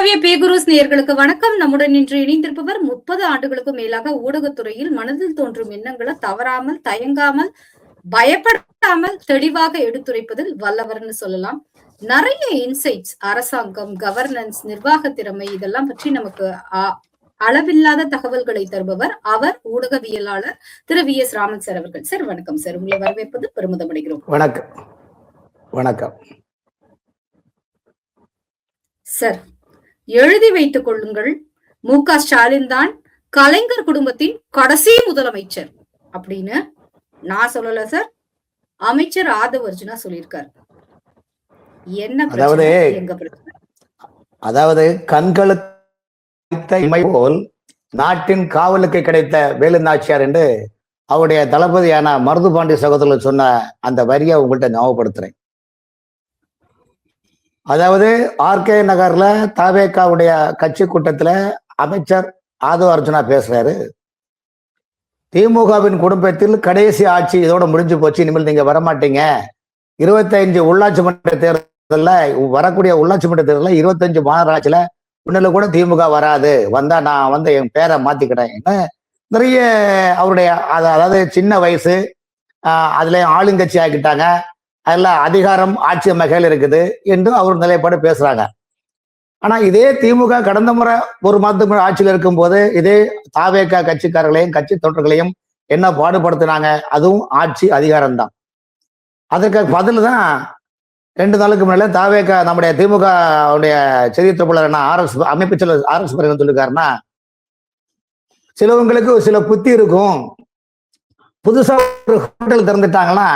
உலகளாவிய பேகுருஸ் நேயர்களுக்கு வணக்கம். நம்முடன் இன்று இணைந்திருப்பவர் 30 ஆண்டுகளுக்கும் மேலாக ஊடகத்துறையில் மனதில் தோன்றும் எண்ணங்களை தவறாமல், தயங்காமல், பயப்படாமல் தெளிவாக எடுத்துரைப்பதில் வல்லவர்னு சொல்லலாம். நிறைய இன்சைட்ஸ், அரசாங்கம், கவர்னன்ஸ், நிர்வாக திறமை இதெல்லாம் பற்றி நமக்கு அளவில்லாத தகவல்களை தருபவர் அவர் ஊடகவியலாளர் திரு வி எஸ் ராமன் சார் அவர்கள். சார் வணக்கம் சார், உங்களை வரவேற்பது பெருமிதம் அடைகிறோம். வணக்கம். வணக்கம் சார். எழுதி வைத்துக் கொள்ளுங்கள், மு.க. ஸ்டாலின் தான் கலைஞர் குடும்பத்தின் கடைசி முதலமைச்சர் அப்படின்னு நான் சொல்லல சார், அமைச்சர் ஆதவ் அர்ஜுனா சொல்லியிருக்காரு. என்ன அதாவது கண்களுக்கு போல் நாட்டின் காவலுக்கு கிடைத்த வேலு நாச்சியார் என்று அவருடைய தளபதியான மருதுபாண்டி சகோதரர்கள் சொன்ன அந்த வரியை உங்கள்கிட்ட ஞாபகப்படுத்துறேன். அதாவது ஆர்கே நகர்ல தவேகாவுடைய கட்சி கூட்டத்துல அமைச்சர் ஆதவ் அர்ஜுனா பேசுறாரு. திமுகவின் குடும்பத்தில் கடைசி ஆட்சி இதோட முடிஞ்சு போச்சு, இனிமேல் நீங்க வரமாட்டீங்க. 25 உள்ளாட்சி மன்ற தேர்தலில் வரக்கூடிய உள்ளாட்சி மன்ற தேர்தலில் 25 மாநகராட்சியில முன்னில கூட திமுக வராது, வந்தா நான் என் பேரை மாத்திக்கிறேன். நிறைய அவருடைய அதாவது சின்ன வயசு, அதுல ஆளுங்கட்சி ஆக்கிட்டாங்க, அதுல அதிகாரம் ஆட்சி நம்ம கையில் இருக்குது என்று அவர் நிலைப்பாடு பேசுறாங்க. ஆனா இதே திமுக கடந்த முறை ஒரு மாதத்துக்கு முறை ஆட்சியில் இருக்கும் போது இதே தாவேகா கட்சிக்காரர்களையும் கட்சி தொண்டர்களையும் என்ன பாடுபடுத்தினாங்க, அதுவும் ஆட்சி அதிகாரம் தான். அதற்கு பதில் தான் 2 நாளுக்கு முன்னால தாவேகா நம்முடைய திமுக செய்தி தொடர்பாளர் RS அமைப்பு செயலர் RS சொல்லிருக்காருன்னா, சிலவங்களுக்கு சில புத்தி இருக்கும், புதுசா ஒரு ஹோட்டல் திறந்துட்டாங்கன்னா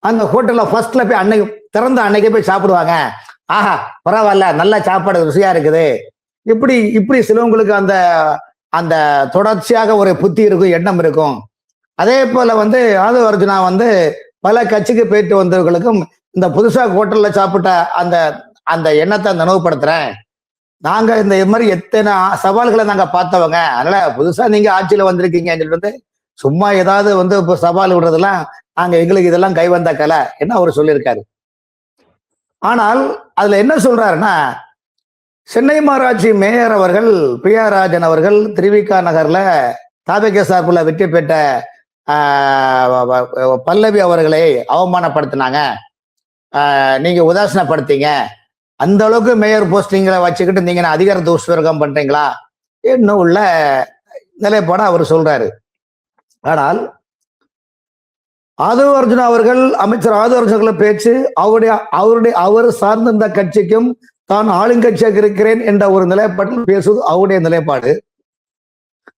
அந்த ஹோட்டல்ல ஃபர்ஸ்ட்ல போய் அன்னைக்கு திறந்த அன்னைக்கே போய் சாப்பிடுவாங்க. ஆஹா பரவாயில்ல, நல்ல சாப்பாடு ருசியா இருக்குது. இப்படி சிலவங்களுக்கு அந்த அந்த தொடர்ச்சியாக ஒரு புத்தி இருக்கும், எண்ணம் இருக்கும். அதே போல ஆதவ் அர்ஜுனா பல கட்சிக்கு போயிட்டு வந்தவர்களுக்கும் இந்த புதுசா ஹோட்டல்ல சாப்பிட்ட அந்த அந்த எண்ணத்தை நினைவுபடுத்துறேன். நாங்க இது மாதிரி எத்தனை சவால்களை நாங்க பார்த்தவங்க, அதனால புதுசா நீங்க ஆட்சியில வந்திருக்கீங்கன்னு சொல்லிட்டு சும்மா ஏதாவது இப்போ சவால் விடுறதெல்லாம் நாங்க எங்களுக்கு இதெல்லாம் கை வந்த கலை என்ன அவர் சொல்லியிருக்காரு. ஆனால் அதுல என்ன சொல்றாருன்னா, சென்னை மாநகராட்சி மேயர் அவர்கள் பிரியா ராஜன் அவர்கள் திருவிக நகர்ல தாவேகா சார்பில் வெற்றி பெற்ற பல்லவி அவர்களை அவமானப்படுத்தினாங்க, நீங்க உதாசனப்படுத்தீங்க, அந்த அளவுக்கு மேயர் போஸ்டிங்களை வச்சுக்கிட்டு நீங்க அதிகார துஷ்பிரயோகம் பண்றீங்களா என்ன உள்ள நிலைப்பாட அவர் சொல்றாரு. ஆனால் ஆதவ் அர்ஜுனா அவர்கள், அமைச்சர் ஆதவ் அர்ஜுனா பேச்சு அவர் சார்ந்திருந்த கட்சிக்கும் தான் ஆளுங்கட்சியாக இருக்கிறேன் என்ற ஒரு நிலைப்பாட்டில் பேசுவது அவருடைய நிலைப்பாடு.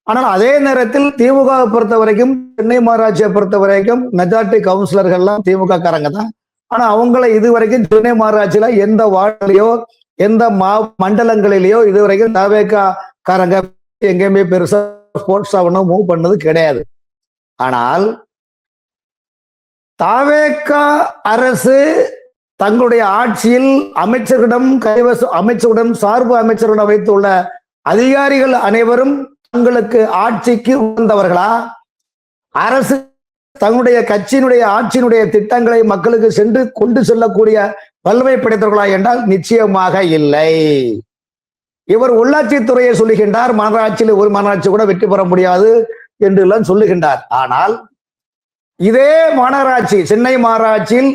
ஆனால் அதே நேரத்தில் திமுக பொறுத்த வரைக்கும், சென்னை மாநகராட்சியை பொறுத்த வரைக்கும் மெஜாரிட்டி கவுன்சிலர்கள்லாம் திமுக காரங்க தான். ஆனா அவங்களை இதுவரைக்கும் சென்னை மாநகராட்சியில எந்த வார்டிலையோ எந்த மண்டலங்களிலேயோ இதுவரைக்கும் தவேகா காரங்க எங்கேயுமே பெருசா ஸ்போர்ட்ஸா ஒன்றும் மூவ் பண்ணது கிடையாது. ஆனால் தாவேகா அரசு தங்களுடைய ஆட்சியில் அமைச்சரிடம் சார்பு அமைச்சரிடம் வைத்துள்ள அதிகாரிகள் அனைவரும் தங்களுக்கு ஆட்சிக்கு உகந்தவர்களா, அரசு தங்களுடைய கட்சியினுடைய ஆட்சியினுடைய திட்டங்களை மக்களுக்கு சென்று கொண்டு செல்லக்கூடிய வல்லமை படைத்தவர்களா என்றால் நிச்சயமாக இல்லை. இவர் உள்ளாட்சித்துறையை சொல்லுகின்றார், மாநகராட்சியில் ஒரு மாநகராட்சி கூட வெற்றி பெற முடியாது என்று எல்லாம் சொல்லுகின்றார். ஆனால் இதே மாநகராட்சி சென்னை மாநகராட்சியில்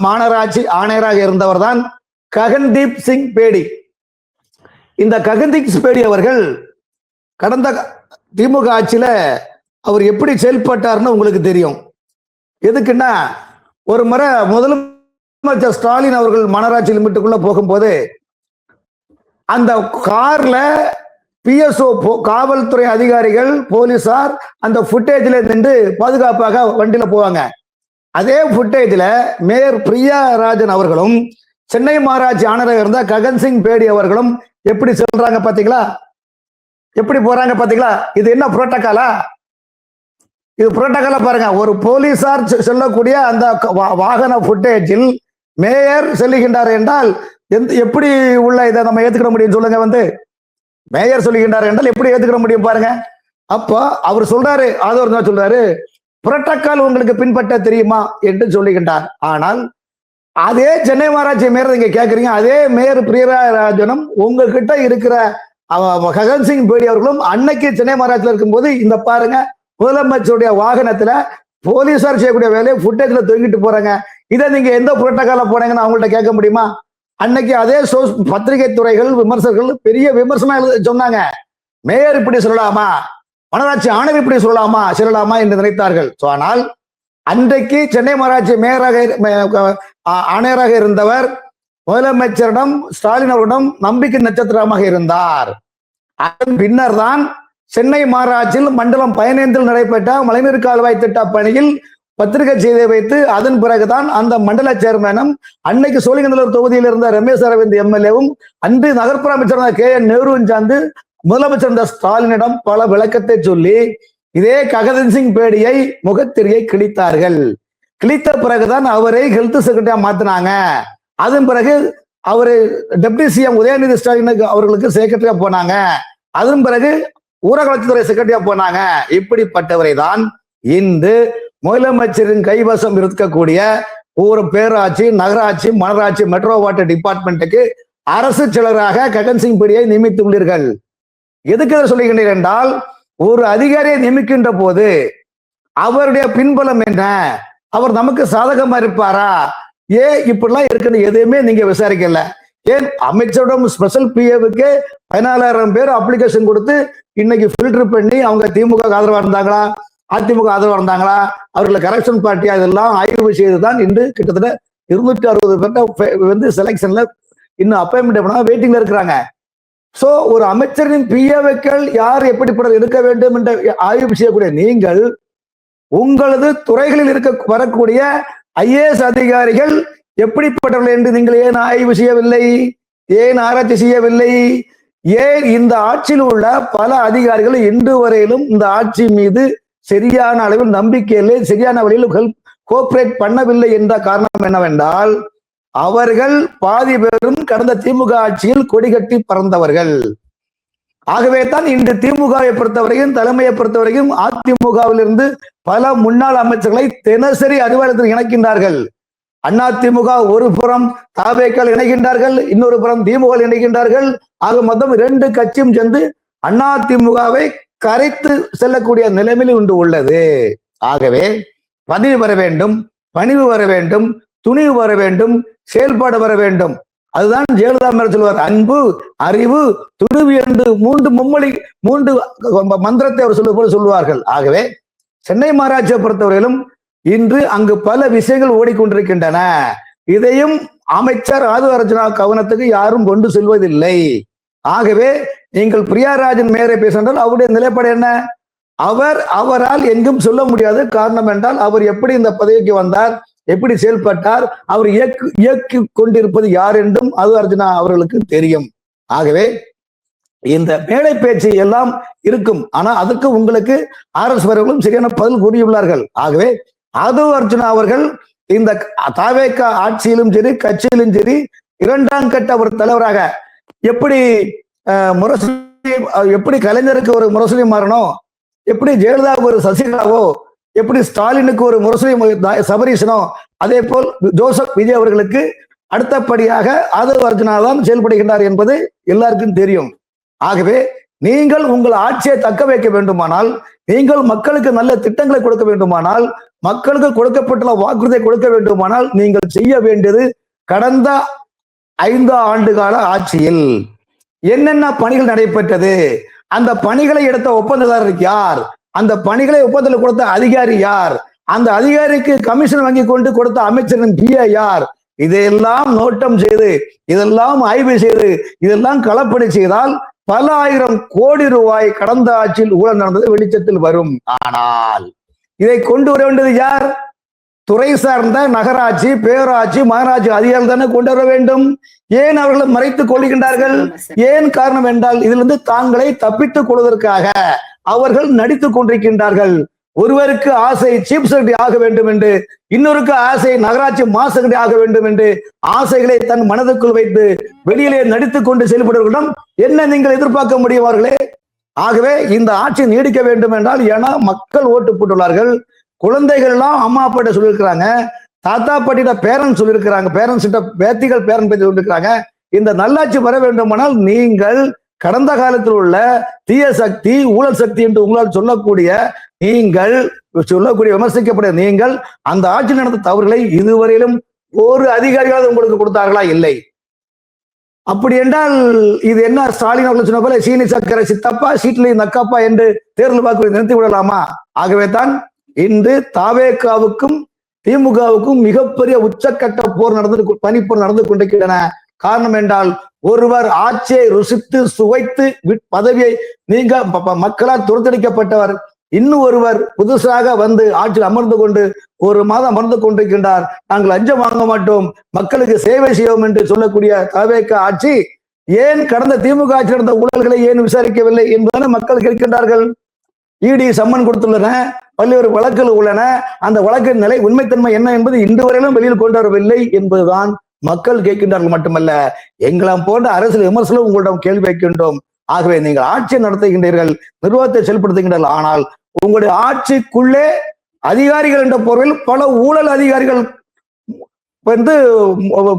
மாநகராட்சி ஆணையராக இருந்தவர் தான் ககன்தீப் சிங் பேடி. இந்த ககன்தீப் பேடி அவர்கள் கடந்த திமுக ஆட்சியில அவர் எப்படி செயல்பட்டார்னு உங்களுக்கு தெரியும். எதுக்குன்னா, ஒரு முறை முதலமைச்சர் ஸ்டாலின் அவர்கள் மாநகராட்சி லிமிட்டுக்குள்ள போகும்போது அந்த கார்ல PSO காவல்துறை அதிகாரிகள் போலீசார் அந்த ஃபுட்டேஜ்ல நின்று பாதுகாப்பாக வண்டியில போவாங்க. அதே ஃபுட்டேஜ்ல மேயர் பிரியா ராஜன் அவர்களும் சென்னை மாநகராட்சி ஆணையராக இருந்த ககன் சிங் பேடி அவர்களும் எப்படி சொல்றாங்க பாத்தீங்களா, எப்படி போறாங்க பாத்தீங்களா? இது என்ன புரோட்டோகாலா? இது புரோட்டோகாலா பாருங்க. ஒரு போலீசார் சொல்லக்கூடிய அந்த வாகன ஃபுட்டேஜில் மேயர் செல்லுகின்றார் என்றால் எப்படி உள்ள இதை நம்ம ஏத்துக்கிற முடியும் சொல்லுங்க? மேயர் சொல்லுகின்றார் என்றால் எப்படி ஏத்துக்கிற முடியும் பாருங்க. அப்போ அவர் சொல்றாரு, ஆதவ் சொல்றாரு, புரோட்டோகால் உங்களுக்கு பின்பற்ற தெரியுமா என்று சொல்லுகின்றார். ஆனால் அதே சென்னை மாநகராட்சி மேயர் நீங்க கேக்குறீங்க, அதே மேயர் பிரியராஜனும் உங்ககிட்ட இருக்கிற ககன்சிங் பேடி அவர்களும் அன்னைக்கு சென்னை மாநகராட்சியில் இருக்கும்போது இந்த பாருங்க, முதலமைச்சருடைய வாகனத்துல போலீசார் செய்யக்கூடிய வேலையை ஃபுட்டேஜ்ல தொங்கிட்டு போறாங்க. இதை நீங்க எந்த புரோட்டோகால போனீங்கன்னு அவங்கள்ட்ட கேட்க முடியுமா? அன்னைக்கு அதே பத்திரிகை துறைகள் விமர்சகர்கள் பெரிய விமர்சனம் சொன்னாங்க. மேயர் இப்படி சொல்லலாமா, மாநகராட்சி ஆணையர் இப்படி சொல்லலாமா என்று நினைத்தார்கள். ஆனால் அன்றைக்கு சென்னை மாநகராட்சி மேயராக ஆணையராக இருந்தவர் முதலமைச்சரிடம் ஸ்டாலின் அவரிடம் நம்பிக்கை நட்சத்திரமாக இருந்தார். அதன் பின்னர் தான் சென்னை மாநகராட்சியில் மண்டலம் 15 நடைபெற்ற மழைநீர் கால்வாய் திட்ட பணியில் பத்திரிகை செய்தி வைத்து அதன் பிறகுதான் அந்த மண்டல சேர்மனும் அன்னைக்கு சோழிங்கநல்லூர் தொகுதியில் இருந்த ரமேஷ் அரவிந்த் எம்எல்ஏவும் அன்று நகர்ப்புற அமைச்சர் KN நேருவும் சார்ந்து முதலமைச்சர் ஸ்டாலினிடம் பல விளக்கத்தை சொல்லி இதே ககன்சிங் பேடியை முகத்திரியை கிழித்தார்கள். கிழித்த பிறகுதான் அவரை ஹெல்த் செக்ரட்டரியா மாத்தினாங்க. அதன் பிறகு அவரு டெப்டி சிஎம் உதயநிதி ஸ்டாலின் அவர்களுக்கு செக்ரட்டரியா போனாங்க. அதன் பிறகு ஊரக வளர்ச்சித்துறை செக்ரட்டரியா போனாங்க. இப்படிப்பட்டவரை தான் இன்று முதலமைச்சரின் கைவசம் இருக்கக்கூடிய ஒரு பேராட்சி, நகராட்சி, மாநகராட்சி, மெட்ரோ வாட்டர் டிபார்ட்மெண்ட்டுக்கு அரசு செயலராக ககன்சிங் பேடியை நியமித்துள்ளீர்கள். எதுக்கு இதை சொல்லுகின்றீர்கள் என்றால், ஒரு அதிகாரியை நியமிக்கின்ற போது அவருடைய பின்புலம் என்ன, அவர் நமக்கு சாதகமா இருப்பாரா, ஏன் இப்படிலாம் இருக்குன்னு எதுவுமே நீங்க விசாரிக்கல. ஏன் அமைச்சரிடம் ஸ்பெஷல் பிஏவுக்கு 14,000 பேர் அப்ளிகேஷன் கொடுத்து இன்னைக்கு ஃபில்டர் பண்ணி அவங்க திமுக ஆதரவா இருந்தாங்களா, அதிமுக ஆதரவா இருந்தாங்களா, அவர்களை கரெக்ஷன் பார்ட்டியா, இதெல்லாம் ஆய்வு செய்துதான் இன்று கிட்டத்தட்ட 260 பேர் வந்து செலக்ஷன்ல இன்னும் அப்பாயின்மெண்ட் வெயிட்டிங்ல இருக்கிறாங்க. சோ ஒரு அமைச்சரின் பிஏவுக்கள் யார் எப்படிப்பட்ட இருக்க வேண்டும் என்ற ஆய்வு செய்யக்கூடிய நீங்கள் உங்களது துறைகளில் வரக்கூடிய IAS அதிகாரிகள் எப்படிப்பட்டவர்கள் என்று நீங்கள் ஏன் ஆய்வு செய்யவில்லை, ஏன் ஆராய்ச்சி செய்யவில்லை? ஏன் இந்த ஆட்சியில் உள்ள பல அதிகாரிகள் இன்று வரையிலும் இந்த ஆட்சி மீது சரியான அளவில் நம்பிக்கை இல்லை, சரியான வழியில் கோஆபரேட் பண்ணவில்லை என்ற காரணம் என்னவென்றால், அவர்கள் பாதி பேரும் கடந்த திமுக ஆட்சியில் கொடிகட்டி பறந்தவர்கள். ஆகவே தான் இன்று திமுகவை பொறுத்தவரைக்கும், தலைமையை பொறுத்தவரைக்கும் அதிமுகவில் இருந்து பல முன்னாள் அமைச்சர்களை தினசரி அறிவாலயத்தில் இணைக்கின்றார்கள். அதிமுக ஒரு புறம் தாவேக்கள் இணைகின்றார்கள், இன்னொரு புறம் திமுக இணைகின்றார்கள். ஆக மொத்தம் 2 கட்சியும் சேர்ந்து அதிமுகவை கரைத்து செல்லக்கூடிய நிலைமையில் இன்று உள்ளது. ஆகவே பதவி வர வேண்டும், பணிவு வர வேண்டும், துணிவு வர வேண்டும், செயல்பாடு வர வேண்டும். அதுதான் ஜெயலலிதா மேல சொல்லுவார், அன்பு, அறிவு, துணிவு என்று 3 மந்திரத்தை அவர் சொல்வது போல சொல்லுவார்கள். ஆகவே சென்னை மாநகராட்சியை பொறுத்தவரையிலும் இன்று அங்கு பல விஷயங்கள் ஓடிக்கொண்டிருக்கின்றன. இதையும் அமைச்சர் ஆதுவரஞ்சனா கவனத்துக்கு யாரும் கொண்டு செல்வதில்லை. ஆகவே நீங்கள் பிரியாராஜன் மேயரை பேசினால் அவருடைய நிலைப்பாடு என்ன? அவரால் எங்கும் சொல்ல முடியாது. காரணம் என்றால் அவர் எப்படி இந்த பதவிக்கு வந்தார், எப்படி செயல்பட்டார், அவர் இயக்கி கொண்டிருப்பது யார் என்றும் ஆதுவரஞ்சனா அவர்களுக்கு தெரியும். ஆகவே இந்த மேடை பேச்சு எல்லாம் இருக்கும். ஆனா அதுக்கு உங்களுக்கு RS அவர்களும் சரியான பதில் கூறியுள்ளார்கள். ஆகவே ஆதுவரஞ்சனா அவர்கள் இந்த தாவேக ஆட்சியிலும் சரி, கட்சியிலும் சரி, 2ஆம் கட்ட ஒரு தலைவராக எப்படி கலைஞருக்கு ஒரு முரசொலி மாறணும், எப்படி ஜெயலலிதாவுக்கு ஒரு சசிகலாவோ, எப்படி ஸ்டாலினுக்கு ஒரு முரசொலி சபரீசனோ, அதே போல் ஜோசப் விஜய் அவர்களுக்கு அடுத்தபடியாக ஆதுவரஞ்சனா தான் செயல்படுகின்றார் என்பது எல்லாருக்கும் தெரியும். ஆகவே நீங்கள் உங்கள் ஆட்சியை தக்க வைக்க வேண்டுமானால், நீங்கள் மக்களுக்கு நல்ல திட்டங்களை கொடுக்க வேண்டுமானால், மக்களுக்கு கொடுக்கப்பட்டுள்ள வாக்குறுதியை கொடுக்க வேண்டுமானால், நீங்கள் செய்ய வேண்டியது கடந்த 5 ஆண்டு கால ஆட்சியில் என்னென்ன பணிகள் நடைபெற்றது, அந்த பணிகளை எடுத்த ஒப்பந்ததாரர் யார், அந்த பணிகளை ஒப்பந்தத்தில் கொடுத்த அதிகாரி யார், அந்த அதிகாரிக்கு கமிஷன் வாங்கி கொண்டு கொடுத்த அமைச்சரின் PA யார், இதையெல்லாம் நோட்டம் செய்து, இதெல்லாம் ஆய்வு செய்து, இதெல்லாம் களப்பணி செய்தால் பல ஆயிரம் கோடி ரூபாய் கடந்த ஆட்சியில் ஊழல் நடந்தது வெளிச்சத்தில் வரும். ஆனால் இதை கொண்டு வர வேண்டியது யார்? துறை சார்ந்த நகராட்சி, பேராட்சி, மாநகராட்சி அதிகாரிகள் தானே கொண்டு வர வேண்டும். ஏன் அவர்களை மறைத்துக் கொள்கின்றார்கள்? ஏன் காரணம் என்றால் இதிலிருந்து தாங்களை தப்பித்துக் கொள்வதற்காக அவர்கள் நடித்துக் கொண்டிருக்கின்றார்கள். ஒருவருக்கு ஆசை சீஃப் செக்ரட்டரி ஆக வேண்டும் என்று, இன்னொருக்கு ஆசை நகராட்சி மாஸ்டர் செக்ரட்டரி ஆக வேண்டும் என்று ஆசைகளை தன் மனதுக்குள் வைத்து வெளியிலே நடித்துக் கொண்டு செயல்படுவர்களிடம் என்ன நீங்கள் எதிர்பார்க்க முடியும் அவர்களே? ஆகவே இந்த ஆட்சி நீடிக்க வேண்டும் என்றால், ஏன்னா மக்கள் ஓட்டு போட்டுள்ளார்கள், குழந்தைகள் எல்லாம் அம்மா அப்பாட்ட சொல்லியிருக்கிறாங்க, தாத்தா பாட்டிட பேரன் சொல்லியிருக்கிறாங்க, பேரண்ட்ஸ் பேத்திகள் பேரன் பேத்தி சொல்லியிருக்கிறாங்க. இந்த நல்லாட்சி வர வேண்டுமானால் நீங்கள் கடந்த காலத்தில் உள்ள தீய சக்தி, ஊழல் சக்தி என்று உங்களால் சொல்லக்கூடிய விமர்சிக்கப்பட்ட நீங்கள் அந்த ஆட்சி நடந்த தவறுகளை இதுவரையிலும் ஒரு அதிகாரியாவது உங்களுக்கு கொடுத்தார்களா? இல்லை. அப்படி என்றால் இது என்ன, ஸ்டாலின் அவர்கள் சொன்ன போல சீனி சக்கரை சித்தப்பா சீட்லையும் நக்கப்பா என்று தேர்தல் வாக்கு நிறுத்தி விடலாமா? ஆகவே தான் இன்று தாவேகாவுக்கும் திமுகவுக்கும் மிகப்பெரிய உச்சக்கட்ட போர் பனிப்போர் நடந்து கொண்டிருக்கின்றன. காரணம் என்றால், ஒருவர் ஆட்சியை ருசித்து சுவைத்து பதவியை நீங்க மக்களால் துரத்தடிக்கப்பட்டவர், இன்னும் ஒருவர் புதுசாக வந்து ஆட்சியில் அமர்ந்து கொண்டு ஒரு மாதம் அமர்ந்து கொண்டிருக்கின்றார். நாங்கள் லஞ்சம் வாங்க மாட்டோம், மக்களுக்கு சேவை செய்வோம் என்று சொல்லக்கூடிய தவேக ஆட்சி ஏன் கடந்த திமுக ஆட்சி நடந்த ஊழல்களை ஏன் விசாரிக்கவில்லை என்பதான மக்கள் கேட்கின்றார்கள். இடி சம்மன் கொடுத்துள்ளன, பல்வேறு வழக்குகள் உள்ளன. அந்த வழக்கின் நிலை உண்மைத்தன்மை என்ன என்பது இன்று வரையிலும் வெளியில் கொண்டு வரவில்லை என்பதுதான் மக்கள் கேட்கின்றார்கள். மட்டுமல்ல, எங்களாம் போன்ற அரசியல் விமர்சனம் உங்களிடம் கேள்வி வைக்கின்றோம். ஆகவே நீங்கள் ஆட்சியை நடத்துகின்றீர்கள், நிர்வாகத்தை செயல்படுத்துகின்றீர்கள். ஆனால் உங்களுடைய ஆட்சிக்குள்ளே அதிகாரிகள் என்ற பொருளில் பல ஊழல் அதிகாரிகள் வந்து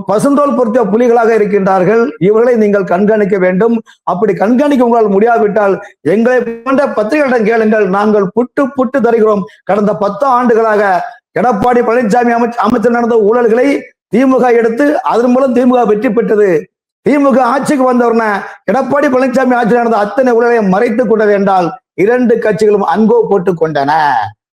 பசுந்தோல் பொருத்திய புலிகளாக இருக்கின்றார்கள். இவர்களை நீங்கள் கண்காணிக்க வேண்டும். அப்படி கண்காணிக்க உங்களால் முடியாவிட்டால் எங்களை போன்ற பத்திரிகைகளிடம் கேளுங்கள், நாங்கள் புட்டு தருகிறோம். கடந்த 10 ஆண்டுகளாக எடப்பாடி பழனிசாமி அமைச்சர் நடந்த ஊழல்களை திமுக எடுத்து அதன் மூலம் திமுக வெற்றி பெற்றது. திமுக ஆட்சிக்கு வந்தவர்ன எடப்பாடி பழனிசாமி ஆட்சி நடந்த அத்தனை ஊழலை மறைத்துக் கொண்டது என்றால் 2 கட்சிகளும் அன்கோ போட்டுக் கொண்டன.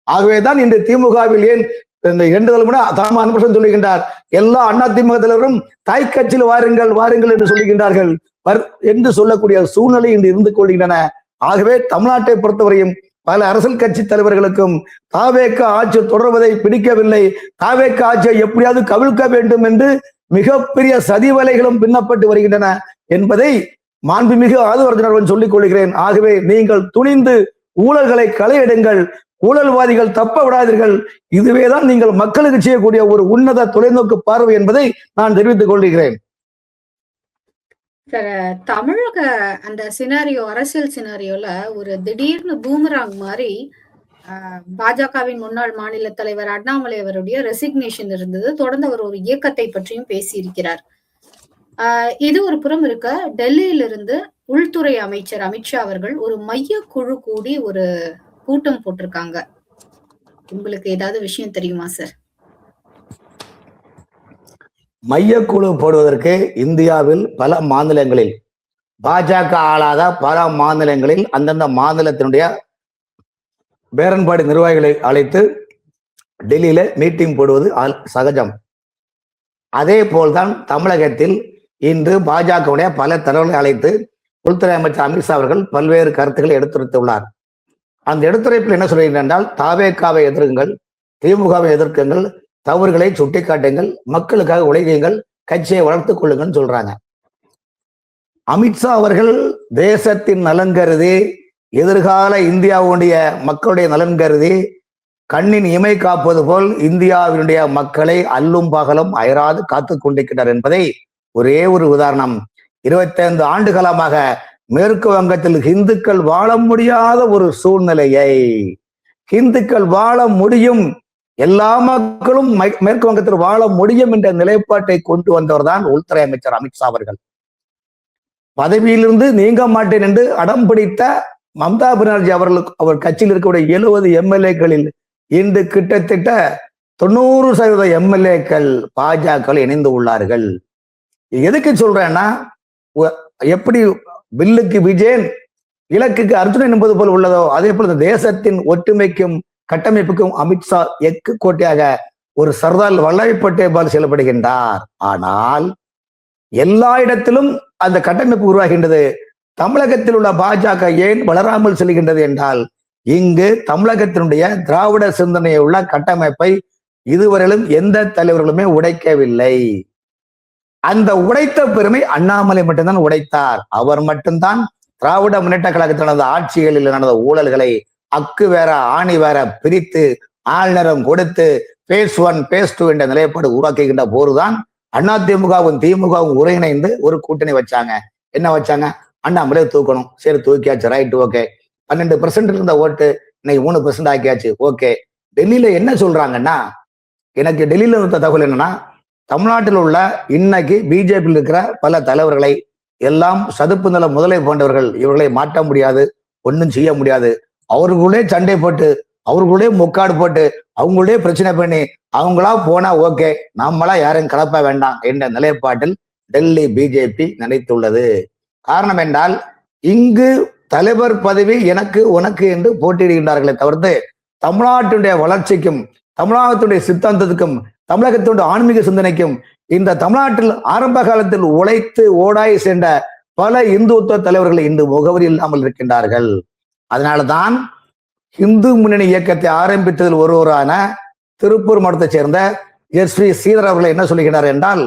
ஆகவேதான் இன்று திமுகவில் ஏன் இந்த 2 தலைமுறை அன்பரசன் சொல்லுகின்றார், எல்லா அண்ணா திமுக தலைவரும் தாய் கட்சியில் வாருங்கள் என்று சொல்லுகின்றார்கள் என்று சொல்லக்கூடிய சூழ்நிலை இன்று இருந்து கொள்கின்றன. ஆகவே தமிழ்நாட்டை பொறுத்தவரையும் பல அரசியல் கட்சி தலைவர்களுக்கும் தாவேக ஆட்சி தொடர்வதை பிடிக்கவில்லை, தாவேக ஆட்சியை எப்படியாவது கவிழ்க்க வேண்டும் என்று மிகப்பெரிய சதி வலைகளும் பின்னப்பட்டு வருகின்றன என்பதை மாண்புமிகு ஆதவர்ஜன் சொல்லிக் கொள்கிறேன். ஆகவே நீங்கள் துணிந்து ஊழல்களை களையிடுங்கள், ஊழல்வாதிகள் தப்ப விடாதீர்கள். இதுவேதான் நீங்கள் மக்களுக்கு செய்யக்கூடிய ஒரு உன்னத தொலைநோக்கு பார்வை என்பதை நான் தெரிவித்துக் கொள்கிறேன். தமிழக அந்த சினாரியோ, அரசியல் சினாரியோல ஒரு திடீர்னு பூமராங் மாதிரி பாஜகவின் முன்னாள் மாநில தலைவர் அண்ணாமலை அவருடைய ரெசிக்னேஷன் இருந்தது. தொடர்ந்து அவர் ஒரு இயக்கத்தை பற்றியும் பேசியிருக்கிறார். இது ஒரு புறம் இருக்க, டெல்லியிலிருந்து உள்துறை அமைச்சர் அமித்ஷா அவர்கள் ஒரு மைய குழு கூடி ஒரு கூட்டம் போட்டிருக்காங்க. உங்களுக்கு ஏதாவது விஷயம் தெரியுமா சார்? மையக்குழு போடுவதற்கு இந்தியாவில் பல மாநிலங்களில் பாஜக ஆளாத பல மாநிலங்களில் அந்தந்த மாநிலத்தினுடைய பேரன்பாடு நிர்வாகிகளை அழைத்து டெல்லியில மீட்டிங் போடுவது சகஜம். அதே போல்தான் தமிழகத்தில் இன்று பாஜகவுடைய பல தலைவர்களை அழைத்து உள்துறை அமைச்சர் அமித்ஷா அவர்கள் பல்வேறு கருத்துக்களை எடுத்துரைத்துள்ளார். அந்த எடுத்துரைப்பில் என்ன சொல்கிறீர்கள் என்றால், தாவேகாவை எதிர்க்குங்கள், திமுகவை எதிர்க்குங்கள், தவறுகளை சுட்டிக்காட்டுங்கள், மக்களுக்காக உழையுங்கள், கட்சியை வளர்த்துக் கொள்ளுங்கள் சொல்றாங்க. அமித்ஷா அவர்கள் தேசத்தின் நலன் கருதி, எதிர்கால இந்தியாவுடைய மக்களுடைய நலன் கருதி கண்ணின் இமை காப்பது போல் இந்தியாவினுடைய மக்களை அல்லும் பகலும் அயராது காத்து கொண்டிருக்கிறார் என்பதை ஒரே ஒரு உதாரணம். 25 ஆண்டு காலமாக மேற்கு வங்கத்தில் இந்துக்கள் வாழ முடியாத ஒரு சூழ்நிலையை, இந்துக்கள் வாழ முடியும், எல்லா மக்களும் மேற்கு வங்கத்தில் வாழ முடியும் என்ற நிலைப்பாட்டை கொண்டு வந்தவர் தான் உள்துறை அமைச்சர் அமித்ஷா அவர்கள். பதவியிலிருந்து நீங்க மாட்டேன் என்று அடம் பிடித்த மம்தா பானர்ஜி அவர்களுக்கு அவர் கட்சியில் இருக்கக்கூடிய 70 எம்எல்ஏக்களில் இன்று கிட்டத்தட்ட 90% எம்எல்ஏக்கள் பாஜக இணைந்து உள்ளார்கள். எதுக்கு சொல்றேன்னா, எப்படி வில்லுக்கு விஜயன் இலக்குக்கு அர்ஜுனன் என்பது போல் உள்ளதோ, அதே போல தேசத்தின் ஒற்றுமைக்கும் கட்டமைப்புக்கும் அமித்ஷா எக்கு கோட்டையாக ஒரு சர்தார் வல்லபாய் பட்டேல் போல் செயல்படுகின்றார். ஆனால் எல்லா இடத்திலும் அந்த கட்டமைப்பு உருவாகின்றது. தமிழகத்தில் உள்ள பாஜக ஏன் வளராமல் செல்கின்றது என்றால், இங்கு தமிழகத்தினுடைய திராவிட சிந்தனையை உள்ள கட்டமைப்பை இதுவரையிலும் எந்த தலைவர்களுமே உடைக்கவில்லை. அந்த உடைத்த பெருமை அண்ணாமலை மட்டும்தான் உடைத்தார். அவர் மட்டும்தான் திராவிட முன்னேற்ற கழகத்தில் நடந்த ஆட்சிகளில் நடந்த ஊழல்களை அக்கு வேற ஆணி வேற பிரித்து ஆளுநரம் கொடுத்து பேஸ் 1 பேஸ் 2 என்ற நிலைப்பாடு உருவாக்குகின்ற போதுதான் அதிமுகவும் திமுகவும் ஒருங்கிணைந்து ஒரு கூட்டணி வச்சாங்க. என்ன வச்சாங்க? அண்ணாமலை தூக்கணும். சரி, தூக்கியாச்சு, ரைட், ஓகே. 12% இருந்த ஓட்டு இன்னைக்கு 3% ஆக்கியாச்சு, ஓகே. டெல்லியில என்ன சொல்றாங்கன்னா, எனக்கு டெல்லியில இருந்த தகவல் என்னன்னா, தமிழ்நாட்டில் உள்ள இன்னைக்கு பிஜேபியில் இருக்கிற பல தலைவர்களை எல்லாம் சதுப்பு நில முதலை போன்றவர்கள் இவர்களை மாற்ற முடியாது, ஒன்றும் செய்ய முடியாது. அவர்களுடைய சண்டை போட்டு, அவர்களுடைய முக்காடு போட்டு, அவங்களுடைய பிரச்சனை பண்ணி அவங்களா போனா ஓகே, நம்மளா யாரையும் கலப்ப வேண்டாம் என்ற நிலைப்பாட்டில் டெல்லி பிஜேபி நினைத்துள்ளது. காரணம் என்றால், இங்கு தலைவர் பதவி எனக்கு உனக்கு என்று போட்டியிடுகின்றார்களே தவிர்த்து தமிழ்நாட்டுடைய வளர்ச்சிக்கும், தமிழகத்துடைய சித்தாந்தத்துக்கும், தமிழகத்துடைய ஆன்மீக சிந்தனைக்கும், இந்த தமிழ்நாட்டில் ஆரம்ப காலத்தில் உழைத்து ஓடாய் சென்ற பல இந்துத்துவ தலைவர்கள் இன்று முகவரி இல்லாமல் இருக்கின்றார்கள். அதனால்தான் இந்து முன்னணி இயக்கத்தை ஆரம்பித்ததில் ஒருவரான திருப்பூர் மாவட்டத்தைச் சேர்ந்த எஸ்.வி. ஸ்ரீதர் அவர்கள் என்ன சொல்லுகிறார் என்றால்,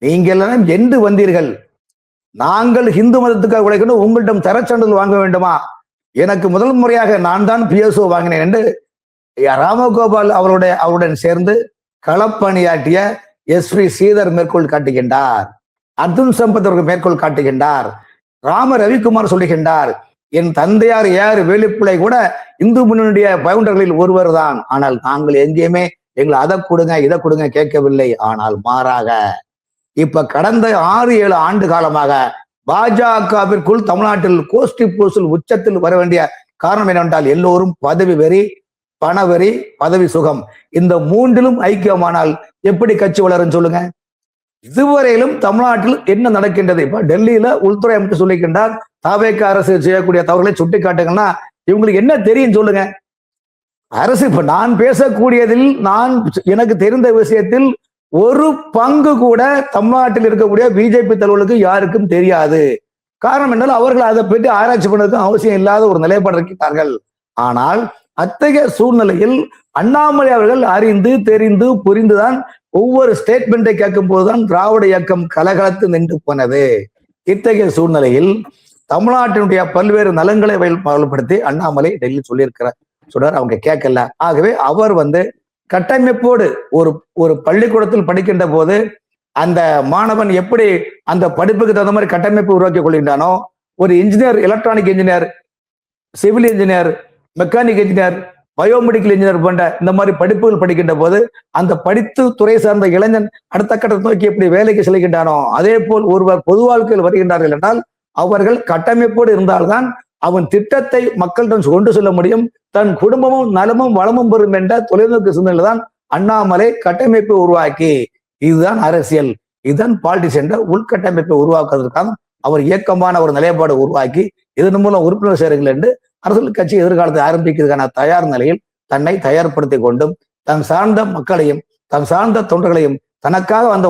நீங்கள் எல்லாம் என்று வந்தீர்கள், நாங்கள் இந்து மதத்துக்காக உழைக்கணும், உங்களிடம் தரச்சான்றிதழ் வாங்க வேண்டுமா? எனக்கு முதல் முறையாக நான் தான் PSO வாங்கினேன் என்று ராமகோபால் அவருடன் சேர்ந்து களப்பணியாற்றிய எஸ்.வி. ஸ்ரீதர் மேற்கோள் காட்டுகின்றார். அர்ஜுன் சம்பத் அவர்கள் மேற்கோள் காட்டுகின்றார். ராம ரவிக்குமார் சொல்லுகின்றார், என் தந்தையார் ஏஆர் வேலுப்பிள்ளை கூட இந்து முன்னணியுடைய பவுண்டர்களில் ஒருவர் தான். ஆனால் நாங்கள் எங்கேயுமே எங்களை அதை கொடுங்க இதை கொடுங்க கேட்கவில்லை. ஆனால் மாறாக இப்ப கடந்த 6-7 ஆண்டு காலமாக பாஜகவிற்குள் தமிழ்நாட்டில் கோஷ்டி பூசல் உச்சத்தில் வர வேண்டிய காரணம் என்னவென்றால், எல்லோரும் பதவி வெறி, பணவெறி, பதவி சுகம், இந்த மூன்றிலும் ஐக்கியமானால் எப்படி கட்சி வளரும் சொல்லுங்க? இதுவரையிலும் தமிழ்நாட்டில் என்ன நடக்கின்றது? இப்ப டெல்லியில உள்துறை அமைச்சர் சொல்லிக்கின்றார், தாவேக அரசு செய்யக்கூடிய தவறுகளை சுட்டி காட்டுங்கன்னா இவங்களுக்கு என்ன தெரியும் சொல்லுங்க? அரசு இப்ப நான் பேசக்கூடியதில், நான் எனக்கு தெரிந்த விஷயத்தில் ஒரு பங்கு கூட தமிழ்நாட்டில் இருக்கக்கூடிய பிஜேபி தலைவர்களுக்கு யாருக்கும் தெரியாது. காரணம் என்றால் அவர்கள் அதை பற்றி ஆராய்ச்சி பண்ணுறதுக்கு அவசியம் இல்லாத ஒரு நிலைப்பாடு இருக்கிறார்கள். ஆனால் அத்தகைய சூழ்நிலையில் அண்ணாமலை அவர்கள் அறிந்து தெரிந்து புரிந்துதான் ஒவ்வொரு ஸ்டேட்மெண்ட்டை கேட்கும் போதுதான் திராவிட இயக்கம் கலகலத்து நின்று போனது. இத்தகைய சூழ்நிலையில் தமிழ்நாட்டினுடைய பல்வேறு நலன்களை வலுப்படுத்தி அண்ணாமலை டெல்லி சொல்றார், அவங்க கேட்கல. ஆகவே அவர் கட்டமைப்போடு ஒரு பள்ளிக்கூடத்தில் படிக்கின்ற போது அந்த மாணவன் எப்படி அந்த படிப்புக்கு தகுந்த மாதிரி கட்டமைப்பு உருவாக்கி கொள்கின்றானோ, ஒரு engineer, electronic engineer, civil engineer, mechanic engineer, biomedical engineer போன்ற இந்த மாதிரி படிப்புகள் படிக்கின்ற போது அந்த படித்து துறை சார்ந்த இளைஞன் அடுத்த கட்டத்தை நோக்கி எப்படி வேலைக்கு செல்கின்றானோ, அதே போல் ஒருவர் பொது வாழ்க்கையில் வருகின்றார்கள் என்றால் அவர்கள் கட்டமைப்போடு இருந்தால்தான் அவன் திட்டத்தை மக்களிடம் கொண்டு செல்ல முடியும், தன் குடும்பமும் நலமும் வளமும் பெறும் என்ற தொலைநோக்கு சிந்தனை தான் அண்ணாமலை கட்டமைப்பை உருவாக்கி, இதுதான் அரசியல், இதுதான் பாலிடிக்ஸ் என்ற உள்கட்டமைப்பை உருவாக்குவதற்காக அவர் இயக்கமான ஒரு நிலைப்பாடு உருவாக்கி இதன் மூலம் உறுப்பினர் சேருங்கள் என்று அரசியல் கட்சி எதிர்காலத்தை ஆரம்பிக்கிறதுக்கான தயார் நிலையில் தன்னை தயார்படுத்திக் கொண்டும் தன் சார்ந்த மக்களையும் தன் சார்ந்த தொண்டர்களையும் தனக்காக வந்த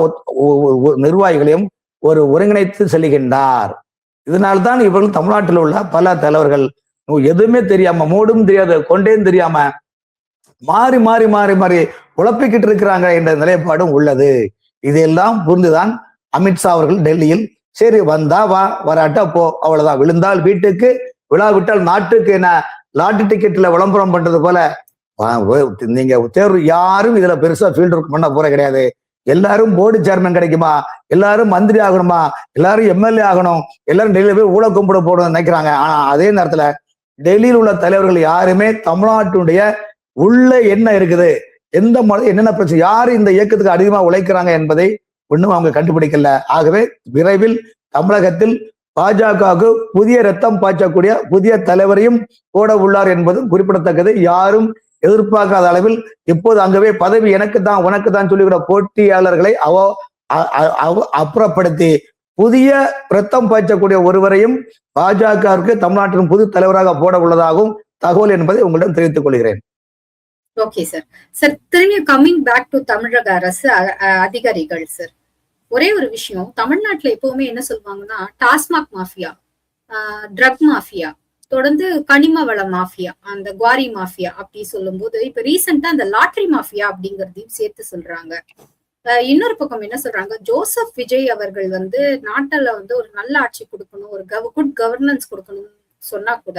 நிர்வாகிகளையும் ஒரு ஒருங்கிணைத்து செல்கின்றார். இதனால்தான் இவர்கள் தமிழ்நாட்டில் உள்ள பல தலைவர்கள் எதுவுமே தெரியாம, மூடும் தெரியாது கொண்டேன்னு தெரியாம மாறி மாறி மாறி மாறி குழப்பிக்கிட்டு இருக்கிறாங்க என்ற நிலைப்பாடும் உள்ளது. இதையெல்லாம் புரிந்துதான் அமித்ஷா அவர்கள் டெல்லியில் சரி வந்தா வா, வராட்டா போ, அவ்வளவுதான், விழுந்தால் வீட்டுக்கு, விழாவிட்டால் நாட்டுக்கு என லாட்டரி டிக்கெட்ல விளம்பரம் பண்றது போல நீங்க தேர்வு யாரும் இதுல பெருசா ஃபீல்டு ஒர்க் பண்ண போற கிடையாது. எல்லாரும் போர்டு சேர்மன் கிடைக்குமா, எல்லாரும் மந்திரி ஆகணுமா, எல்லாரும் எம்எல்ஏ ஆகணும், எல்லாரும் டெல்லியில போய் ஊழல் கும்பிட போடணும்னு நினைக்கிறாங்க. ஆனா அதே நேரத்துல டெல்லியில் உள்ள தலைவர்கள் யாருமே தமிழ்நாட்டுடைய உள்ள என்ன இருக்குது, எந்த என்னென்ன பிரச்சனை, யாரு இந்த இயக்கத்துக்கு அதிகமா உழைக்கிறாங்க என்பதை ஒன்றும் அவங்க கண்டுபிடிக்கல. ஆகவே விரைவில் தமிழகத்தில் பாஜகவுக்கு புதிய ரத்தம் பாய்ச்சக்கூடிய புதிய தலைவரையும் போட உள்ளார் என்பதும் குறிப்பிடத்தக்கது. யாரும் எதிர்பார்க்காத அளவில் இப்போது அங்கவே பதவி எனக்கு தான் உனக்கு தான் சொல்லிக்கிற போட்டியாளர்களை அப்புறப்படுத்தி புதிய ரத்தம் பாய்ச்சக்கூடிய ஒருவரையும் பாஜகவிற்கு தமிழ்நாட்டின் புது தலைவராக போட உள்ளதாகவும் தகவல் என்பதை உங்களிடம் தெரிவித்துக் கொள்கிறேன். Okay sir. சார், திரும்பி கம்மிங் பேக் டு தமிழக அரசு அதிகாரிகள் சார், ஒரே ஒரு விஷயம், தமிழ்நாட்டுல எப்பவுமே என்ன சொல்லுவாங்கன்னா டாஸ்மாக் மாஃபியா, ட்ரக் மாஃபியா, தொடர்ந்து கனிம வள மாஃபியா, அந்த குவாரி மாஃபியா அப்படி சொல்லும் போது இப்ப ரீசெண்டா அந்த லாட்டரி மாஃபியா அப்படிங்கறதையும் சேர்த்து சொல்றாங்க. இன்னொரு பக்கம் என்ன சொல்றாங்க, ஜோசப் விஜய் அவர்கள் நாட்டுல ஒரு நல்ல ஆட்சி கொடுக்கணும், ஒரு குட் கவர்னன்ஸ் கொடுக்கணும் சொன்னா கூட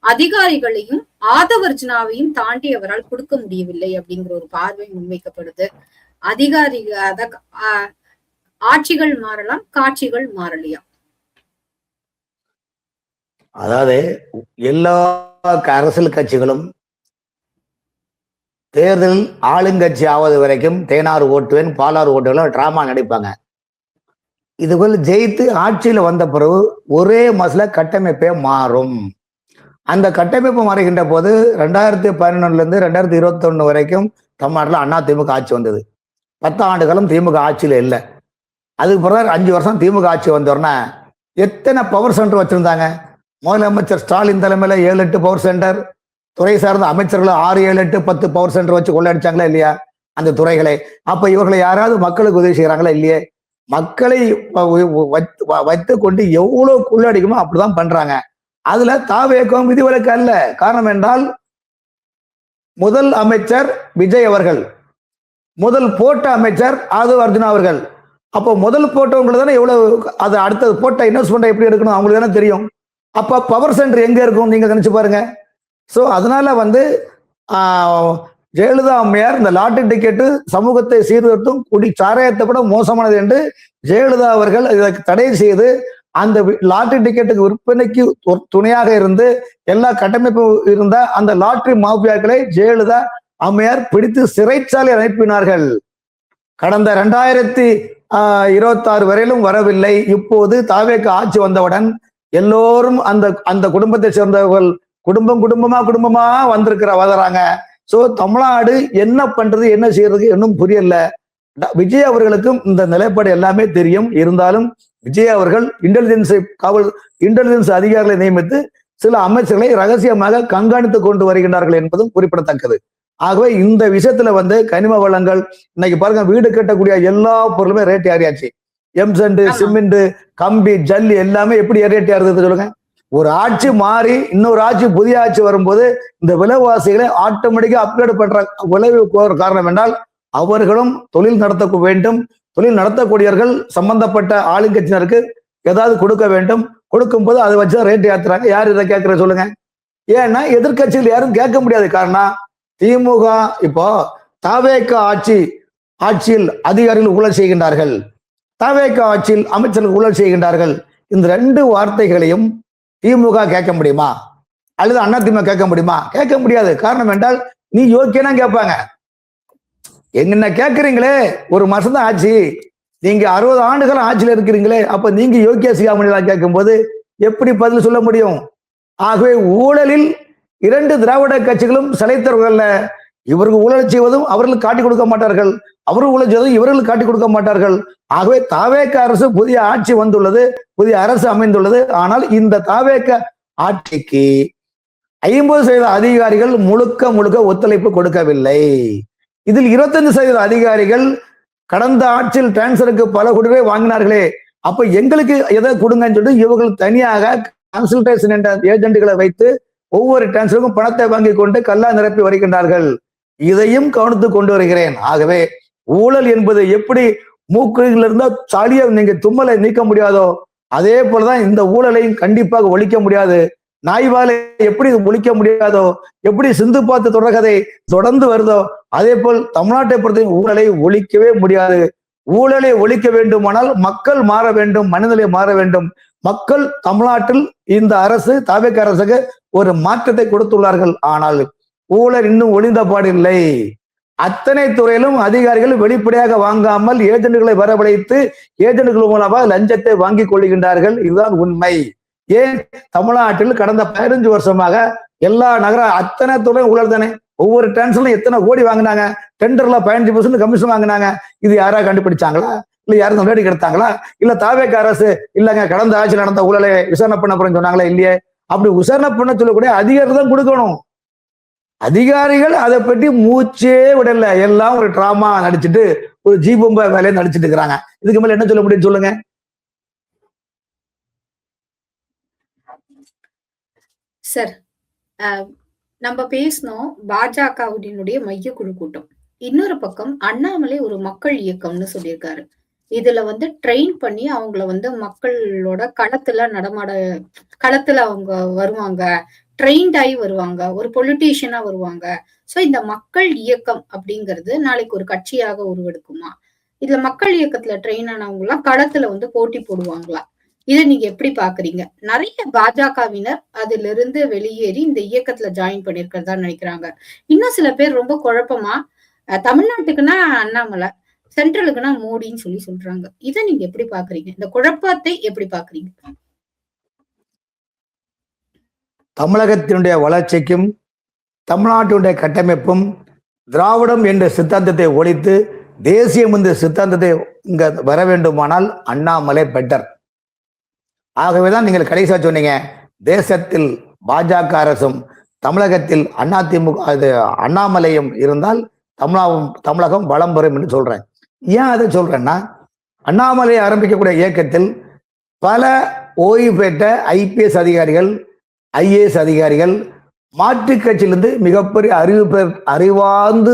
அதிகாரிகளையும் ஆதவர்ஜனாவையும் தாண்டி அவரால் கொடுக்க முடியவில்லை அப்படிங்கிற ஒரு பார்வை முன்வைக்கப்படுது. ஆட்சிகள் மாறலாம், காட்சிகள் மாறலையா? அதாவது எல்லா அரசியல் கட்சிகளும் தேர்தல் ஆளுங்கட்சி ஆவது வரைக்கும் தேனாறு ஓட்டுவேன் பாலாறு ஓட்டுவேன் டிராமா நடிப்பாங்க. இதுபோல் ஜெயித்து ஆட்சியில் வந்த பிறகு ஒரே மாசத்துல கட்டமைப்பே மாறும். அந்த கட்டமைப்பு மாறுகின்ற போது 2011 2021 வரைக்கும் தமிழ்நாட்டில் அண்ணா திமுக ஆட்சி வந்தது. 10 ஆண்டு காலம் திமுக ஆட்சியில் இல்லை. அதுக்கு பிறகு 5 வருஷம் திமுக ஆட்சி வந்தோடனே எத்தனை பவர் சென்டர் வச்சிருந்தாங்க. முதலமைச்சர் ஸ்டாலின் தலைமையில 7-8 பவர் சென்டர், துறை சார்ந்த அமைச்சர்கள் 6-7-8-10 பவர் சென்டர் வச்சு கொள்ளடிச்சாங்களா இல்லையா அந்த துறைகளை? அப்ப இவர்களை யாராவது மக்களுக்கு உதவி செய்யறாங்களா இல்லையே? மக்களை வைத்து கொண்டு எவ்வளவு கொள்ளடிக்குமோ அப்படிதான் பண்றாங்க. அதுல தாவேக்கம் விதிவிலக்கு அல்ல. காரணம் என்றால் முதல் அமைச்சர் விஜய் அவர்கள், முதல் போட்ட அமைச்சர் ஆதவ் அர்ஜுனா அவர்கள். அப்போ முதல் போட்டவங்களுக்கு தானே எவ்வளவு, அது அடுத்தது போட்ட இன்வெஸ்ட்மெண்ட் எப்படி எடுக்கணும் அவங்களுக்கு தானே தெரியும். அப்ப பவர் சென்டர் எங்க இருக்கும் நீங்க நினைச்சு பாருங்க. ஸோ அதனால ஜெயலலிதா அம்மையார் இந்த லாட்டரி டிக்கெட்டு சமூகத்தை சீர்திருத்தும் குடி சாராயத்தை விட மோசமானது என்று ஜெயலலிதா அவர்கள் இதற்கு தடை செய்து அந்த லாட்டரி டிக்கெட்டுக்கு விற்பனைக்கு துணையாக இருந்து எல்லா கட்டமைப்பு இருந்த அந்த லாட்டரி மாஃபியாக்களை ஜெயலலிதா அம்மையார் பிடித்து சிறைச்சாலை அனுப்பினார்கள். கடந்த 2026 வரையிலும் வரவில்லை. இப்போது தாவேக்கு ஆட்சி வந்தவுடன் எல்லோரும் அந்த குடும்பத்தை சேர்ந்தவர்கள் குடும்பமா வராங்க. சோ தமிழ்நாடு என்ன பண்றது என்ன செய்யறது இன்னும் புரியல. விஜய் அவர்களுக்கும் இந்த நிலைப்பாடு எல்லாமே தெரியும். இருந்தாலும் விஜய் அவர்கள் இன்டெலிஜென்ஸ் அதிகாரிகளை நியமித்து சில அமைச்சர்களை ரகசியமாக கண்காணித்து கொண்டு வருகின்றார்கள் என்பதும் குறிப்பிடத்தக்கது. ஆகவே இந்த விஷயத்துல கனிம வளங்கள் இன்னைக்கு பாருங்க, வீடு கட்டக்கூடிய எல்லா பொருளுமே ரேட் ஏறியாச்சு. எம்சென்ட், சிமெண்ட், கம்பி, ஜல்லி எல்லாமே எப்படி ரேட் ஏறுது சொல்லுங்க. ஒரு ஆட்சி மாறி இன்னொரு ஆட்சி புதிய ஆட்சி வரும்போது இந்த விலைவாசிகளை ஆட்டோமேட்டிக்கா அப்கிரேட் பண்ற விளைவு காரணம் என்றால் அவர்களும் தொழில் நடத்த வேண்டும். தொழில் நடத்தக்கூடியவர்கள் சம்பந்தப்பட்ட ஆளுங்கட்சியினருக்கு ஏதாவது கொடுக்க வேண்டும். கொடுக்கும் போது அதை வச்சு ரேட் ஏத்துறாங்க. யார் இதை கேட்கற சொல்லுங்க. ஏன்னா எதிர்கட்சியில் யாரும் கேட்க முடியாது. காரணம் திமுக இப்போ தாவேக ஆட்சியில் அதிகாரிகள் ஊழல் செய்கின்றார்கள், தாவேக ஆட்சியில் அமைச்சர்கள் ஊழல் செய்கின்றார்கள். இந்த 2 வார்த்தைகளையும் திமுக கேட்க முடியுமா அல்லது அண்ணா திமுக கேட்க முடியுமா? கேட்க முடியாது. காரணம் என்றால் நீ யோக்கியனா கேட்பாங்க. என்ன கேட்கறீங்களே, ஒரு மாசம் தான் ஆட்சி, நீங்க 60 ஆண்டுகள் ஆட்சியில் இருக்கிறீங்களே, அப்ப நீங்க யோக்கிய செய்யாமல் கேட்கும் போது எப்படி பதில் சொல்ல முடியும்? ஆகவே ஊழலில் 2 திராவிட கட்சிகளும் சிலைத்தவர்கள். இவர்கள் ஊழல் செய்வதும் அவர்கள் காட்டி கொடுக்க மாட்டார்கள், அவர்கள் ஊழல் செய்வதும் இவர்கள் காட்டி கொடுக்க மாட்டார்கள். ஆகவே தாவேக அரசு புதிய ஆட்சி வந்துள்ளது, புதிய அரசு அமைந்துள்ளது. ஆனால் இந்த தாவேக ஆட்சிக்கு 50% அதிகாரிகள் முழுக்க ஒத்துழைப்பு கொடுக்கவில்லை. இதில் 25% அதிகாரிகள் கடந்த ஆட்சியில் டிரான்ஸ்பருக்கு பல கோடி ரூபாய் வாங்கினார்களே, அப்ப எங்களுக்கு எதை கொடுங்கன்னு சொல்லிட்டு இவர்கள் தனியாக கன்சல்டேஷன் என்ற ஏஜென்ட்களை வைத்து ஒவ்வொரு டிரான்ஸ்பருக்கும் பணத்தை வாங்கி கொண்டு கல்லா நிரப்பி வருகின்றார்கள். இதையும் கவனித்து கொண்டு வருகிறேன். ஆகவே ஊழல் என்பது எப்படி மூக்கில் இருந்தா சாலியா நீங்க தும்மலை நீக்க முடியாதோ அதே போலதான் இந்த ஊழலையும் கண்டிப்பாக ஒழிக்க முடியாது. நாய்வாலை எப்படி ஒழிக்க முடியாதோ, எப்படி சிந்து பார்த்து தொடர்கதை தொடர்ந்து வருதோ அதே போல் தமிழ்நாட்டை பொறுத்த ஊழலை ஒழிக்கவே முடியாது. ஊழலை ஒழிக்க வேண்டுமானால் மக்கள் மாற வேண்டும், மனநிலை மாற வேண்டும். மக்கள் தமிழ்நாட்டில் இந்த அரசு தாவேக அரசுக்கு ஒரு மாற்றத்தை கொடுத்துள்ளார்கள். ஆனால் ஊழல் இன்னும் ஒளிந்த பாடில்லை. அத்தனை துறையிலும் அதிகாரிகள் வெளிப்படையாக வாங்காமல் ஏஜென்ட்களை வரவழைத்து ஏஜென்ட்கள் மூலமாக லஞ்சத்தை வாங்கி கொள்கின்றார்கள். இதுதான் உண்மை. ஏன் தமிழ்நாட்டில் கடந்த 15 வருஷமாக எல்லா நகர அத்தனை துறையும் ஊழல் தானே. ஒவ்வொரு டிரான்ஸ்ஃபர்ல எத்தனை கோடி வாங்கினாங்க, டெண்டர்ல 15% கமிஷன் வாங்கினாங்க. இது யாரா கண்டுபிடிச்சாங்களா, இல்ல யாரும் நடவடிக்கை எடுத்தாங்களா, இல்ல தாவேக அரசு இல்லங்க கடந்த ஆட்சியில் நடந்த ஊழலை விசாரணை பண்ண போறேன்னு சொன்னாங்களா? இல்லையே. அப்படி விசாரணை பண்ண சொல்லக்கூடிய அதிகாரிகள் தான் கொடுக்கணும். அதிகாரிகள் அதை பற்றி மூச்சே விடல. எல்லாம் ஒரு டிராமா நடிச்சுட்டு ஒரு ஜீபொம்ப வேலையை நடிச்சுட்டு இருக்கிறாங்க. இதுக்கு மேல என்ன சொல்ல முடியும் சொல்லுங்க. சார், நம்ம பேசணும் பாஜகவுடைய மையக்குழு கூட்டம். இன்னொரு பக்கம் அண்ணாமலை ஒரு மக்கள் இயக்கம்னு சொல்லியிருக்காரு. இதுல ட்ரெயின் பண்ணி அவங்கள மக்களோட களத்துல அவங்க வருவாங்க, ட்ரெயின்ட் ஆகி வருவாங்க, ஒரு பொலிட்டீஷியனா வருவாங்க. சோ இந்த மக்கள் இயக்கம் அப்படிங்கிறது நாளைக்கு ஒரு கட்சியாக உருவெடுக்குமா? இதுல மக்கள் இயக்கத்துல ட்ரெயின் ஆனவங்க எல்லாம் களத்துல போட்டி போடுவாங்களா? இதை நீங்க எப்படி பாக்குறீங்க? நிறைய பாஜகவினர் அதுல இருந்து வெளியேறி இந்த இயக்கத்துல ஜாயின் பண்ணிருக்கிறதா நினைக்கிறாங்க. இன்னும் சில பேர் ரொம்ப குழப்பமா தமிழ்நாட்டுக்குன்னா அண்ணாமலை, சென்ட்ரலுக்குன்னா மோடின்னு சொல்லி சொல்றாங்க. இதை நீங்க எப்படி பாக்குறீங்க? இந்த குழப்பத்தை எப்படி பாக்குறீங்க? தமிழகத்தினுடைய வளர்ச்சிக்கும் தமிழ்நாட்டினுடைய கட்டமைப்பும் திராவிடம் என்ற சித்தாந்தத்தை ஒழித்து தேசியம் என்ற சித்தாந்தத்தை இங்க வர வேண்டுமானால் அண்ணாமலை பெட்டர். ஆகவேதான் நீங்கள் கடைசியா சொன்னீங்க, தேசத்தில் பாஜக அரசும் தமிழகத்தில் அதிமுக அண்ணாமலையும் இருந்தால் தமிழகம் வளம் பெறும் என்று சொல்றேன். ஏன் அதை சொல்றேன்னா, அண்ணாமலை ஆரம்பிக்கக்கூடிய இயக்கத்தில் பல ஓய்வு பெற்ற IPS அதிகாரிகள், IAS அதிகாரிகள், மாற்றுக் கட்சியிலிருந்து மிகப்பெரிய அறிவார்ந்த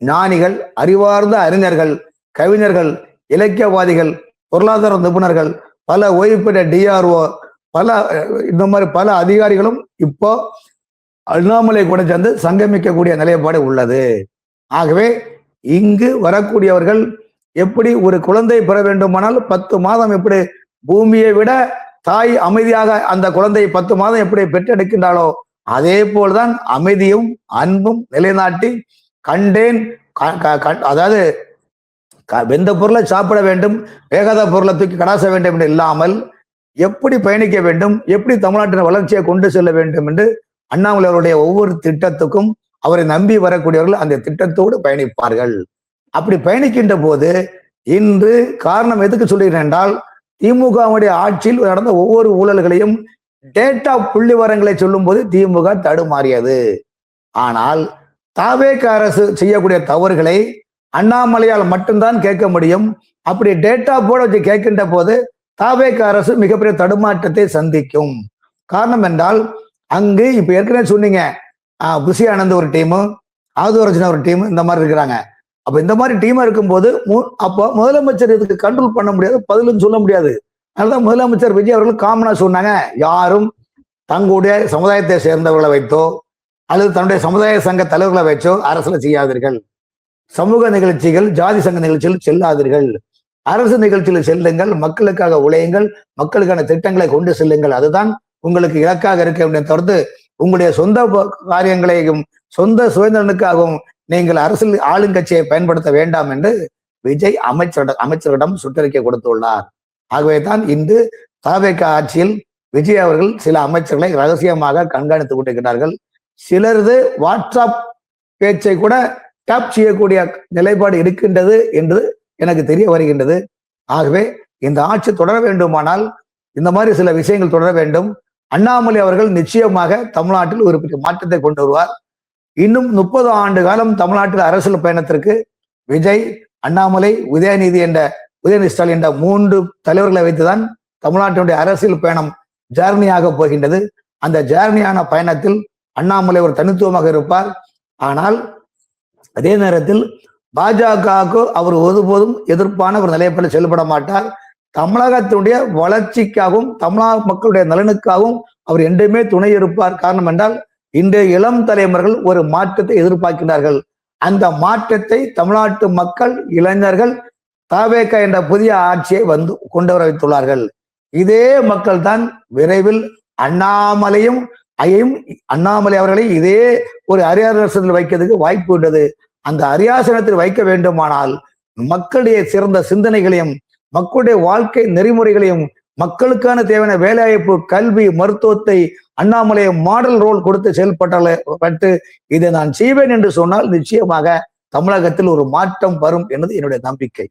ஞானிகள், அறிவார்ந்த அறிஞர்கள், கவிஞர்கள், இலக்கியவாதிகள், பொருளாதார நிபுணர்கள், பல ஓய்வு பெற்ற DRO, இந்த மாதிரி பல அதிகாரிகளும் இப்போ அண்ணாமலை கூட சேர்ந்து சங்கமிக்கக்கூடிய நிலைப்பாடு உள்ளது. ஆகவே இங்கு வரக்கூடியவர்கள் எப்படி ஒரு குழந்தை பெற வேண்டுமானால் 10 மாதம் எப்படி பூமியை விட தாய் அமைதியாக அந்த குழந்தையை 10 மாதம் எப்படி பெற்றெடுக்கின்றாலோ அதே போல்தான் அமைதியும் அன்பும் நிலைநாட்டி கண்டேன், அதாவது வெந்த பொருளை சாப்பிட வேண்டும், வேகாத பொருளை தூக்கி கடாச வேண்டும் என்று இல்லாமல் எப்படி பயணிக்க வேண்டும், எப்படி தமிழ்நாட்டின் வளர்ச்சியை கொண்டு செல்ல வேண்டும் என்று அண்ணாமலை அவருடைய ஒவ்வொரு திட்டத்துக்கும் அவரை நம்பி வரக்கூடியவர்கள் அந்த திட்டத்தோடு பயணிப்பார்கள். அப்படி பயணிக்கின்ற போது இன்று காரணம் எதுக்கு சொல்கிறேன் என்றால், திமுகவுடைய ஆட்சியில் நடந்த ஒவ்வொரு ஊழல்களையும் டேட்டா புள்ளி விவரங்களை சொல்லும் போது திமுக தடுமாறியது. ஆனால் தாவேக அரசு செய்யக்கூடிய தவறுகளை அண்ணாமலையால் மட்டும்தான் கேட்க முடியும். அப்படி டேட்டா போட வச்சு கேட்கின்ற போது தாவேக அரசு மிகப்பெரிய தடுமாற்றத்தை சந்திக்கும். காரணம் என்றால், அங்கு இப்ப ஏற்கனவே சொன்னீங்க, புசி ஆனந்த் ஒரு டீமு, ஆதூரஜன ஒரு டீம், இந்த மாதிரி இருக்கிறாங்க. அப்ப இந்த மாதிரி டீமா இருக்கும்போது அப்போ முதலமைச்சர் இதுக்கு கண்ட்ரோல் பண்ண முடியாது, பதிலும் சொல்ல முடியாது. அதனாலதான் முதலமைச்சர் விஜய் அவர்கள் காமனா சொன்னாங்க, யாரும் தங்களுடைய சமுதாயத்தை சேர்ந்தவர்களை வைத்தோ அல்லது தன்னுடைய சமுதாய சங்க தலைவர்களை வச்சோ அரசுல செய்யாதீர்கள், சமூக நிகழ்ச்சிகள், ஜாதி சங்க நிகழ்ச்சிகள் செல்லாதீர்கள், அரசு நிகழ்ச்சியில் செல்லுங்கள், மக்களுக்காக உழையுங்கள், மக்களுக்கான திட்டங்களை கொண்டு செல்லுங்கள், அதுதான் உங்களுக்கு இலக்காக இருக்க வேண்டும். தவிர்த்து உங்களுடைய சொந்த காரியங்களையும் சொந்த சுதந்திரனுக்காகவும் நீங்கள் அரசியல் ஆளுங்கட்சியை பயன்படுத்த வேண்டாம் என்று விஜய் அமைச்சரிடம் சுற்றறிக்கை கொடுத்துள்ளார். ஆகவே தான் இன்று தாவேக ஆட்சியில் விஜய் அவர்கள் சில அமைச்சர்களை ரகசியமாக கண்காணித்துக் கொண்டிருக்கிறார்கள். சிலரது வாட்ஸ்அப் பேச்சை கூட டேப் செய்யக்கூடிய நிலைப்பாடு இருக்கின்றது என்று எனக்கு தெரிய வருகின்றது. ஆகவே இந்த ஆட்சி தொடர வேண்டுமானால் இந்த மாதிரி சில விஷயங்கள் தொடர வேண்டும். அண்ணாமலை அவர்கள் நிச்சயமாக தமிழ்நாட்டில் ஒரு பெரிய மாற்றத்தை கொண்டு வருவார். இன்னும் 30 ஆண்டு காலம் தமிழ்நாட்டில் அரசியல் பயணத்திற்கு விஜய், அண்ணாமலை, உதயநிதி ஸ்டாலின் என்ற 3 தலைவர்களை வைத்துதான் தமிழ்நாட்டினுடைய அரசியல் பயணம் ஜேர்னியாக போகின்றது. அந்த ஜேர்னியான பயணத்தில் அண்ணாமலை ஒரு தனித்துவமாக இருப்பார். ஆனால் அதே நேரத்தில் பாஜகவுக்கு அவர் ஒருபோதும் எதிர்ப்பான ஒரு நிலைப்பாடு செயல்பட மாட்டார். தமிழகத்தினுடைய வளர்ச்சிக்காகவும் தமிழக மக்களுடைய நலனுக்காகவும் அவர் என்றுமே துணை இருப்பார். காரணம் என்றால், இன்றைய இளம் தலைமுறைகள் ஒரு மாற்றத்தை எதிர்பார்க்கிறார்கள். அந்த மாற்றத்தை தமிழ்நாட்டு மக்கள், இளைஞர்கள் தாவேக என்ற புதிய ஆட்சியை கொண்டு வர வைத்துள்ளார்கள். இதே மக்கள் தான் விரைவில் அண்ணாமலை அவர்களை இதே ஒரு அரியாசனத்தில் வைக்கிறதுக்கு வாய்ப்பு உள்ளது. அந்த அரியாசனத்தில் வைக்க வேண்டுமானால் மக்களுடைய சிறந்த சிந்தனைகளையும் மக்களுடைய வாழ்க்கை நெறிமுறைகளையும் மக்களுக்கான தேவையான வேலைவாய்ப்பு, கல்வி, மருத்துவத்தை அண்ணாமலையை மாடல் ரோல் கொடுத்து செயல்பட்டு இதை நான் செய்வேன் என்று சொன்னால் நிச்சயமாக தமிழகத்தில் ஒரு மாற்றம் வரும் என்பது என்னுடைய நம்பிக்கை.